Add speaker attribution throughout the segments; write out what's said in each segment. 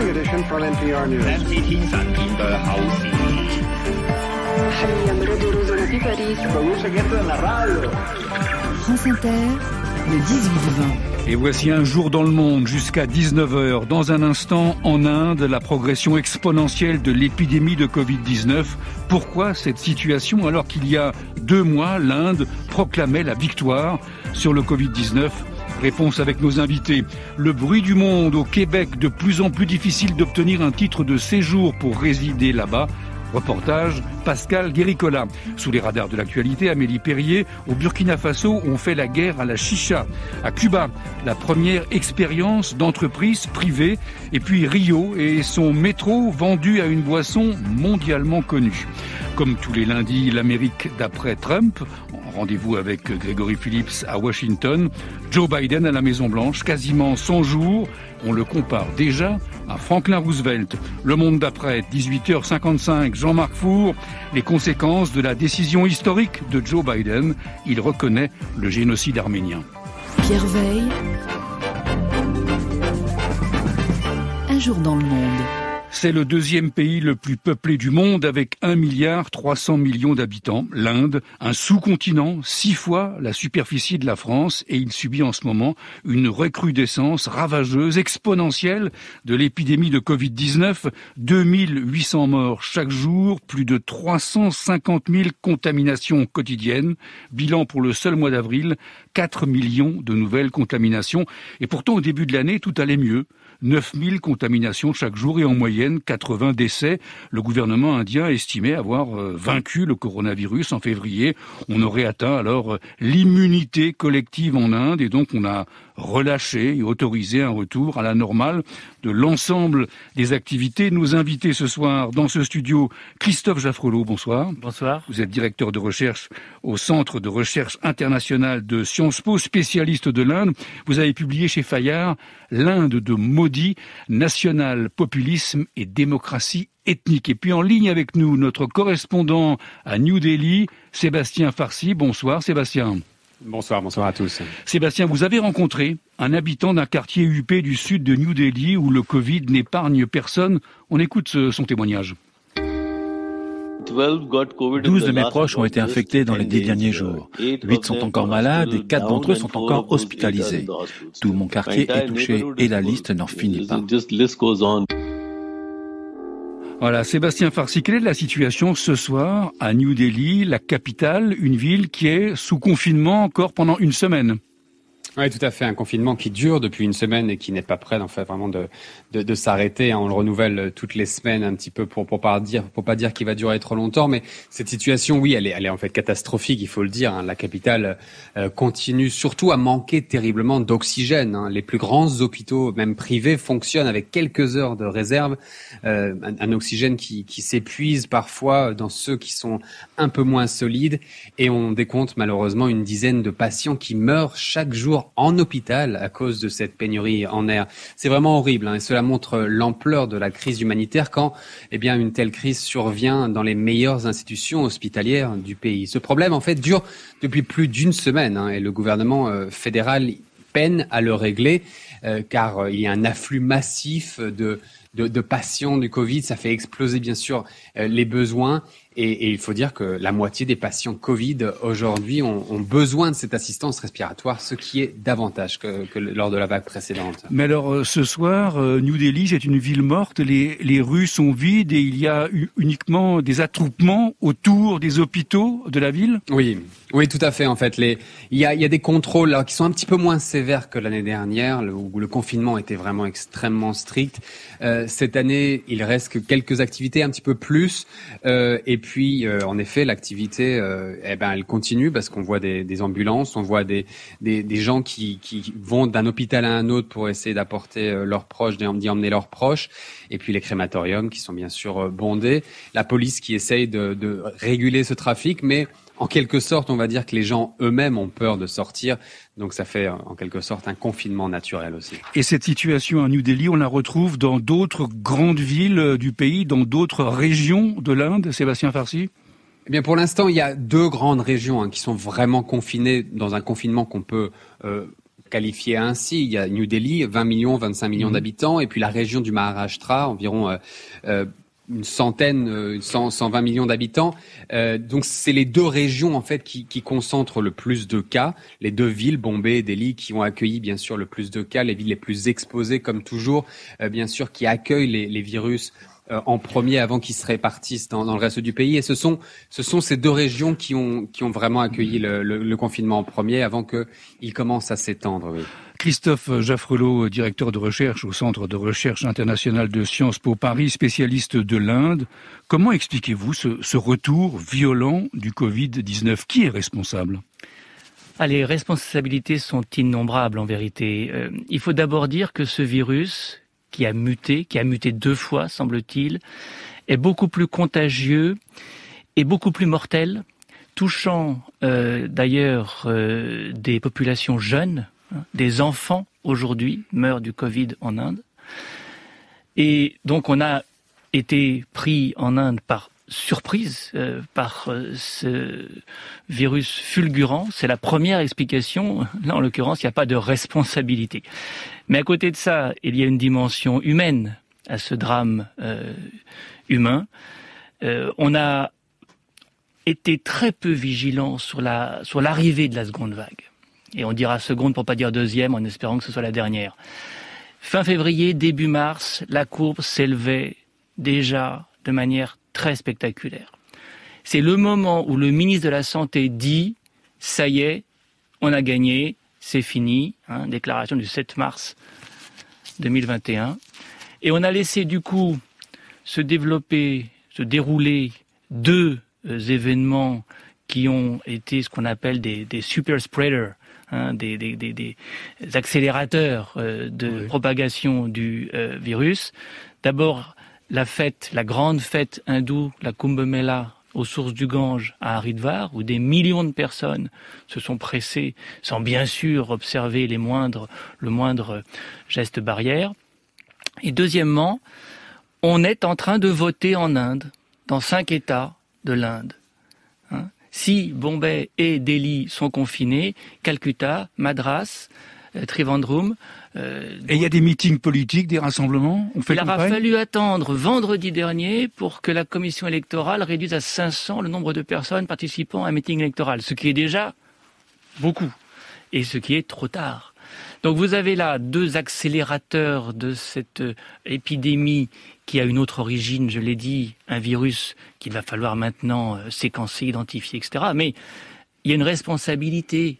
Speaker 1: morning edition from NPR News.
Speaker 2: France Inter, le 18-20.
Speaker 3: Et voici un jour dans le monde jusqu'à 19h. Dans un instant, en Inde, la progression exponentielle de l'épidémie de Covid-19. Pourquoi cette situation alors qu'il y a 2 mois, l'Inde proclamait la victoire sur le Covid-19 ? Réponse avec nos invités. Le bruit du monde au Québec, de plus en plus difficile d'obtenir un titre de séjour pour résider là-bas. Reportage, Pascal Guéricola. Sous les radars de l'actualité, Amélie Perrier. Au Burkina Faso, on fait la guerre à la chicha. À Cuba, la première expérience d'entreprise privée. Et puis Rio et son métro vendu à une boisson mondialement connue. Comme tous les lundis, l'Amérique d'après Trump. Rendez-vous avec Grégory Phillips à Washington. Joe Biden à la Maison-Blanche, quasiment 100 jours. On le compare déjà à Franklin Roosevelt. Le monde d'après, 18h55, Jean-Marc Four. Les conséquences de la décision historique de Joe Biden. Il reconnaît le génocide arménien.
Speaker 2: Pierre Veille. Un jour dans le monde.
Speaker 3: C'est le 2e pays le plus peuplé du monde avec 1,3 milliard d'habitants. L'Inde, un sous-continent, 6 fois la superficie de la France, et il subit en ce moment une recrudescence ravageuse, exponentielle de l'épidémie de Covid-19. 2800 morts chaque jour, plus de 350 000 contaminations quotidiennes. Bilan pour le seul mois d'avril, 4 millions de nouvelles contaminations. Et pourtant, au début de l'année, tout allait mieux. 9000 contaminations chaque jour et en moyenne 80 décès. Le gouvernement indien estimait avoir vaincu le coronavirus en février. On aurait atteint alors l'immunité collective en Inde et donc on a relâché et autorisé un retour à la normale de l'ensemble des activités. Nos invités ce soir dans ce studio, Christophe Jaffrelot, bonsoir.
Speaker 4: Bonsoir.
Speaker 3: Vous êtes directeur de recherche au Centre de recherche international de Sciences Po, spécialiste de l'Inde. Vous avez publié chez Fayard l'Inde de Modi, national populisme et démocratie ethnique. Et puis en ligne avec nous, notre correspondant à New Delhi, Sébastien Farsi. Bonsoir Sébastien.
Speaker 4: Bonsoir à tous.
Speaker 3: Sébastien, vous avez rencontré un habitant d'un quartier huppé du sud de New Delhi où le Covid n'épargne personne. On écoute son témoignage.
Speaker 5: 12 de mes proches ont été infectés dans les 10 derniers jours. 8 sont encore malades et 4 d'entre eux sont encore hospitalisés. Tout mon quartier est touché et la liste n'en finit pas.
Speaker 3: Voilà, Sébastien Farsi, quelle est la situation ce soir à New Delhi, la capitale, une ville qui est sous confinement encore pendant une semaine ?
Speaker 4: Oui, tout à fait. Un confinement qui dure depuis une semaine et qui n'est pas prêt, en fait, vraiment de s'arrêter. On le renouvelle toutes les semaines un petit peu pour pas dire qu'il va durer trop longtemps. Mais cette situation, oui, elle est en fait catastrophique, il faut le dire. La capitale continue surtout à manquer terriblement d'oxygène. Les plus grands hôpitaux, même privés, fonctionnent avec quelques heures de réserve. Un oxygène qui s'épuise parfois dans ceux qui sont un peu moins solides. Et on décompte malheureusement une dizaine de patients qui meurent chaque jour en hôpital à cause de cette pénurie en air. C'est vraiment horrible, et cela montre l'ampleur de la crise humanitaire quand une telle crise survient dans les meilleures institutions hospitalières du pays. Ce problème en fait dure depuis plus d'une semaine et le gouvernement fédéral peine à le régler car il y a un afflux massif de patients du Covid. Ça fait exploser bien sûr les besoins. Et il faut dire que la moitié des patients Covid aujourd'hui ont besoin de cette assistance respiratoire, ce qui est davantage que lors de la vague précédente.
Speaker 3: Mais alors ce soir, New Delhi, c'est une ville morte, les rues sont vides et il y a uniquement des attroupements autour des hôpitaux de la ville ?
Speaker 4: Oui, tout à fait. En fait, il y a des contrôles qui sont un petit peu moins sévères que l'année dernière, où le confinement était vraiment extrêmement strict. Cette année, il reste que quelques activités un petit peu plus. Et puis, en effet, l'activité, elle continue parce qu'on voit des ambulances, on voit des gens qui vont d'un hôpital à un autre pour essayer d'apporter leurs proches, d'y emmener leurs proches. Et puis les crématoriums qui sont bien sûr bondés. La police qui essaye de réguler ce trafic, mais en quelque sorte, on va dire que les gens eux-mêmes ont peur de sortir. Donc ça fait en quelque sorte un confinement naturel aussi.
Speaker 3: Et cette situation à New Delhi, on la retrouve dans d'autres grandes villes du pays, dans d'autres régions de l'Inde, Sébastien Farsi ?
Speaker 4: Eh bien, pour l'instant, il y a 2 grandes régions qui sont vraiment confinées dans un confinement qu'on peut qualifier ainsi. Il y a New Delhi, 20 millions, 25 millions d'habitants, et puis la région du Maharashtra, environ une centaine, 120 millions d'habitants. Donc c'est les deux régions en fait qui concentrent le plus de cas. Les deux villes, Bombay et Delhi, qui ont accueilli bien sûr le plus de cas, les villes les plus exposées comme toujours, bien sûr qui accueillent les virus en premier avant qu'ils se répartissent dans le reste du pays. Et ce sont ces deux régions qui ont vraiment accueilli le confinement en premier avant qu'il commence à s'étendre. Oui.
Speaker 3: Christophe Jaffrelot, directeur de recherche au Centre de recherche international de Sciences Po Paris, spécialiste de l'Inde. Comment expliquez-vous ce retour violent du Covid-19 ? Qui est responsable ?
Speaker 1: Les responsabilités sont innombrables en vérité. Il faut d'abord dire que ce virus qui a muté 2 fois, semble-t-il, est beaucoup plus contagieux et beaucoup plus mortel, touchant d'ailleurs des populations jeunes. Des enfants, aujourd'hui, meurent du Covid en Inde. Et donc, on a été pris en Inde par surprise par ce virus fulgurant. C'est la première explication. Là, en l'occurrence, il n'y a pas de responsabilité. Mais à côté de ça, il y a une dimension humaine à ce drame humain. On a été très peu vigilants sur l'arrivée de la seconde vague. Et on dira seconde pour pas dire deuxième, en espérant que ce soit la dernière. Fin février, début mars, la courbe s'élevait déjà de manière très spectaculaire. C'est le moment où le ministre de la Santé dit « ça y est, on a gagné, c'est fini », déclaration du 7 mars 2021. Et on a laissé du coup se dérouler 2 événements qui ont été ce qu'on appelle des super spreaders, des accélérateurs de propagation du virus. D'abord, la grande fête hindoue, la Kumbh Mela, aux sources du Gange à Haridwar, où des millions de personnes se sont pressées, sans bien sûr observer le moindre geste barrière. Et deuxièmement, on est en train de voter en Inde, dans 5 États de l'Inde. Si Bombay et Delhi sont confinés, Calcutta, Madras, Trivandrum...
Speaker 3: Et il y a des meetings politiques, des rassemblements ?
Speaker 1: Il aura fallu attendre vendredi dernier pour que la commission électorale réduise à 500 le nombre de personnes participant à un meeting électoral, ce qui est déjà beaucoup, et ce qui est trop tard. Donc vous avez là 2 accélérateurs de cette épidémie qui a une autre origine, je l'ai dit, un virus qu'il va falloir maintenant séquencer, identifier, etc. Mais il y a une responsabilité,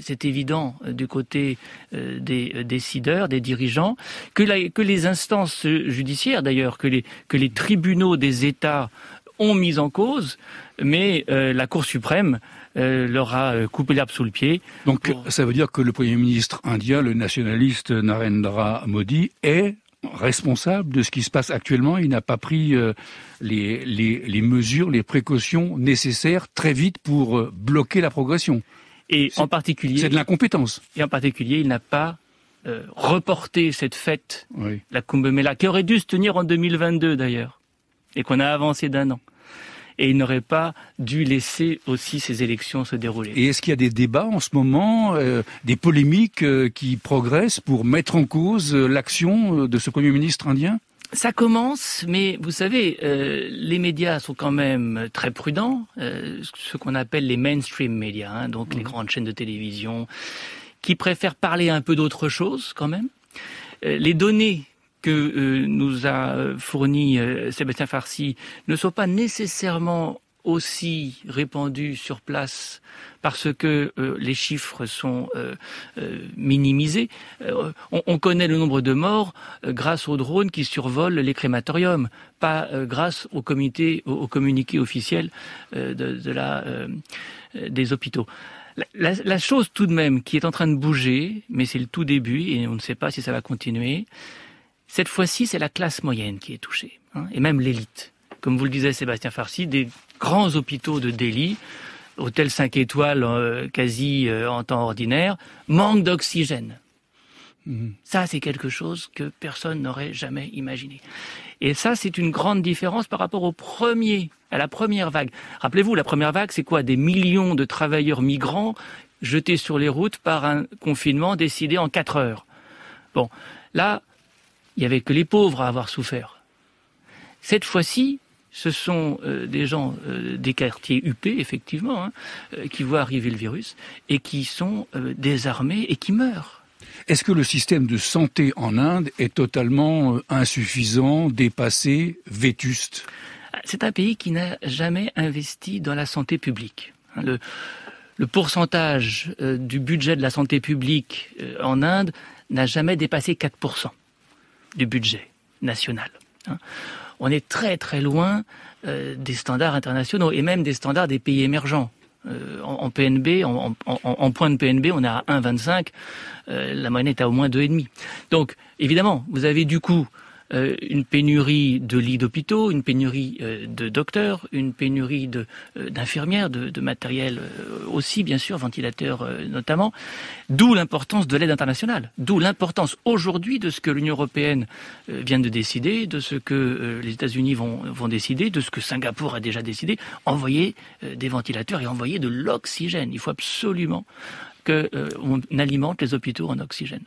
Speaker 1: c'est évident, du côté des décideurs, des dirigeants, que les instances judiciaires d'ailleurs, que les tribunaux des États ont mis en cause, mais la Cour suprême leur a coupé l'herbe sous le pied.
Speaker 3: Donc ça veut dire que le Premier ministre indien, le nationaliste Narendra Modi, est responsable de ce qui se passe actuellement. Il n'a pas pris les mesures, les précautions nécessaires très vite pour bloquer la progression.
Speaker 1: Et en particulier,
Speaker 3: c'est de l'incompétence.
Speaker 1: Et en particulier, il n'a pas reporté cette fête, la Kumbh Mela, qui aurait dû se tenir en 2022 d'ailleurs, et qu'on a avancé d'1 an. Et il n'aurait pas dû laisser aussi ces élections se dérouler.
Speaker 3: Et est-ce qu'il y a des débats en ce moment, des polémiques qui progressent pour mettre en cause l'action de ce Premier ministre indien ?
Speaker 1: Ça commence, mais vous savez, les médias sont quand même très prudents, ce qu'on appelle les mainstream médias, donc les grandes chaînes de télévision, qui préfèrent parler un peu d'autre chose quand même. Les données que nous a fournies Sébastien Farsi ne sont pas nécessairement aussi répandues sur place parce que les chiffres sont minimisés. On connaît le nombre de morts grâce aux drones qui survolent les crématoriums, pas grâce au communiqué officiel des hôpitaux. La chose tout de même qui est en train de bouger, mais c'est le tout début et on ne sait pas si ça va continuer, cette fois-ci c'est la classe moyenne qui est touchée, et même l'élite. Comme vous le disait Sébastien Farsi, des grands hôpitaux de Delhi, hôtel 5 étoiles quasi en temps ordinaire, manquent d'oxygène. Ça, c'est quelque chose que personne n'aurait jamais imaginé. Et ça, c'est une grande différence par rapport à la première vague. Rappelez-vous, la première vague, c'est quoi ? Des millions de travailleurs migrants jetés sur les routes par un confinement décidé en 4 heures. Bon, là, il n'y avait que les pauvres à avoir souffert. Cette fois-ci, ce sont des gens des quartiers huppés, effectivement, qui voient arriver le virus et qui sont désarmés et qui meurent.
Speaker 3: Est-ce que le système de santé en Inde est totalement insuffisant, dépassé, vétuste ?
Speaker 1: C'est un pays qui n'a jamais investi dans la santé publique. Le pourcentage du budget de la santé publique en Inde n'a jamais dépassé 4% du budget national. On est très très loin des standards internationaux et même des standards des pays émergents. En PNB, en point de PNB, on est à 1,25, la moyenne est à au moins 2,5. Donc, évidemment, vous avez du coup une pénurie de lits d'hôpitaux, une pénurie de docteurs, une pénurie d'infirmières, de matériel aussi, bien sûr, ventilateurs notamment. D'où l'importance de l'aide internationale. D'où l'importance aujourd'hui de ce que l'Union européenne vient de décider, de ce que les États-Unis vont décider, de ce que Singapour a déjà décidé, envoyer des ventilateurs et envoyer de l'oxygène. Il faut absolument qu'on alimente les hôpitaux en oxygène.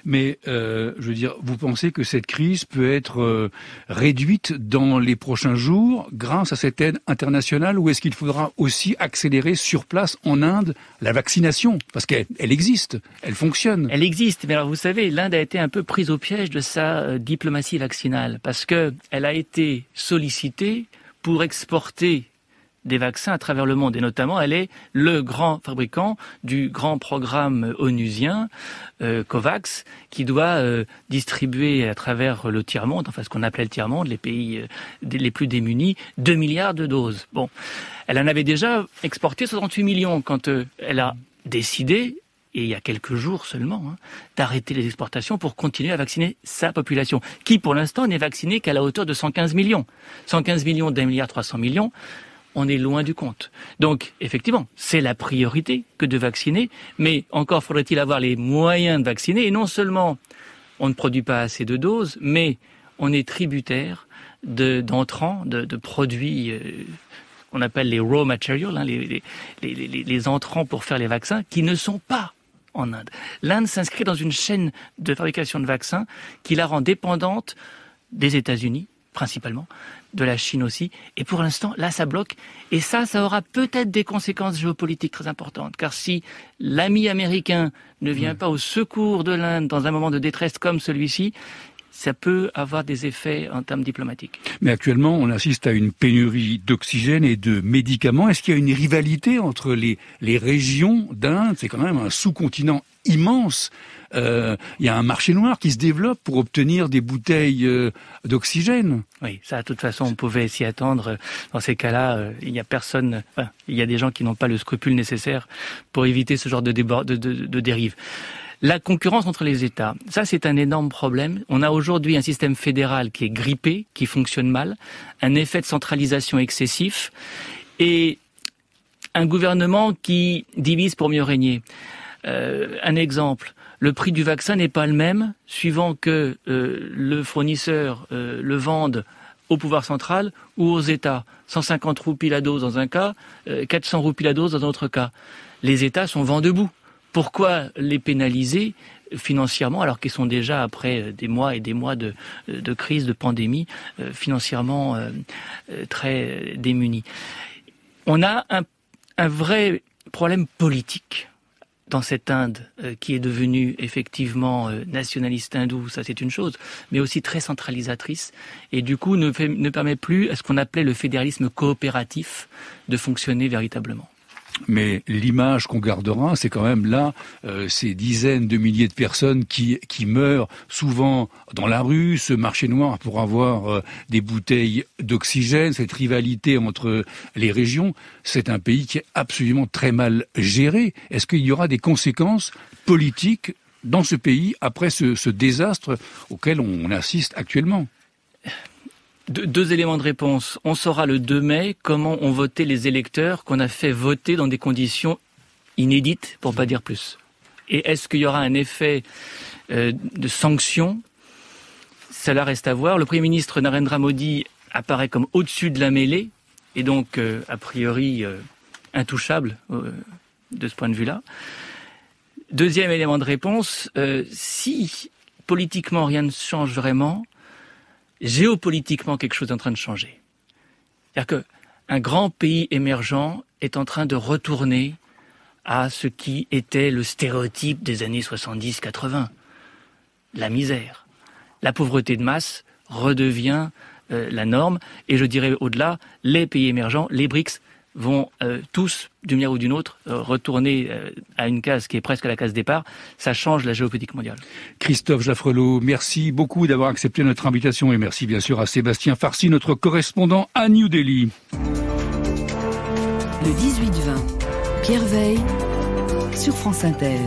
Speaker 3: Mais, je veux dire, vous pensez que cette crise peut être réduite dans les prochains jours grâce à cette aide internationale, ou est-ce qu'il faudra aussi accélérer sur place en Inde la vaccination ? Parce qu'elle existe, elle fonctionne.
Speaker 1: Elle existe, mais alors vous savez, l'Inde a été un peu prise au piège de sa diplomatie vaccinale, parce que elle a été sollicitée pour exporter des vaccins à travers le monde, et notamment elle est le grand fabricant du grand programme onusien COVAX, qui doit distribuer à travers le tiers-monde, enfin ce qu'on appelait le tiers-monde, les pays les plus démunis, 2 milliards de doses. Bon, elle en avait déjà exporté 68 millions quand elle a décidé, et il y a quelques jours seulement, d'arrêter les exportations pour continuer à vacciner sa population, qui pour l'instant n'est vaccinée qu'à la hauteur de 115 millions. 115 millions d'1,3 milliard, on est loin du compte. Donc, effectivement, c'est la priorité que de vacciner, mais encore faudrait-il avoir les moyens de vacciner, et non seulement on ne produit pas assez de doses, mais on est tributaire d'entrants, de produits qu'on appelle les raw materials, les entrants pour faire les vaccins, qui ne sont pas en Inde. L'Inde s'inscrit dans une chaîne de fabrication de vaccins qui la rend dépendante des États-Unis, principalement, de la Chine aussi, et pour l'instant, là, ça bloque, et ça aura peut-être des conséquences géopolitiques très importantes, car si l'ami américain ne vient pas au secours de l'Inde dans un moment de détresse comme celui-ci, ça peut avoir des effets en termes diplomatiques.
Speaker 3: Mais actuellement, on assiste à une pénurie d'oxygène et de médicaments. Est-ce qu'il y a une rivalité entre les régions d'Inde ? C'est quand même un sous-continent immense. Il y a un marché noir qui se développe pour obtenir des bouteilles d'oxygène.
Speaker 1: Oui, ça, de toute façon, on pouvait s'y attendre. Dans ces cas-là, il y a personne. Enfin, il y a des gens qui n'ont pas le scrupule nécessaire pour éviter ce genre de dérive. La concurrence entre les États, ça c'est un énorme problème. On a aujourd'hui un système fédéral qui est grippé, qui fonctionne mal, un effet de centralisation excessif et un gouvernement qui divise pour mieux régner. Un exemple, le prix du vaccin n'est pas le même suivant que le fournisseur le vende au pouvoir central ou aux États. 150 roupies la dose dans un cas, 400 roupies la dose dans un autre cas. Les États sont vent debout. Pourquoi les pénaliser financièrement alors qu'ils sont déjà après des mois et des mois de crise, de pandémie, financièrement très démunis. On a un vrai problème politique dans cette Inde qui est devenue effectivement nationaliste hindoue, ça c'est une chose, mais aussi très centralisatrice et du coup ne permet plus à ce qu'on appelait le fédéralisme coopératif de fonctionner véritablement.
Speaker 3: Mais l'image qu'on gardera, c'est quand même là ces dizaines de milliers de personnes qui meurent souvent dans la rue, ce marché noir pour avoir des bouteilles d'oxygène, cette rivalité entre les régions. C'est un pays qui est absolument très mal géré. Est-ce qu'il y aura des conséquences politiques dans ce pays après ce désastre auquel on assiste actuellement ?
Speaker 1: Deux éléments de réponse. On saura le 2 mai comment ont voté les électeurs qu'on a fait voter dans des conditions inédites, pour pas dire plus. Et est-ce qu'il y aura un effet de sanction ? Cela reste à voir. Le Premier ministre Narendra Modi apparaît comme au-dessus de la mêlée, et donc a priori intouchable de ce point de vue-là. Deuxième élément de réponse, si politiquement rien ne change vraiment, géopolitiquement quelque chose est en train de changer. C'est-à-dire qu'un grand pays émergent est en train de retourner à ce qui était le stéréotype des années 70-80. La misère. La pauvreté de masse redevient la norme. Et je dirais au-delà, les pays émergents, les BRICS, vont tous, d'une manière ou d'une autre, retourner à une case qui est presque la case départ. Ça change la géopolitique mondiale.
Speaker 3: Christophe Jaffrelot, merci beaucoup d'avoir accepté notre invitation et merci bien sûr à Sébastien Farcy, notre correspondant à New Delhi.
Speaker 2: Le 18-20, Pierre Veille sur France Inter.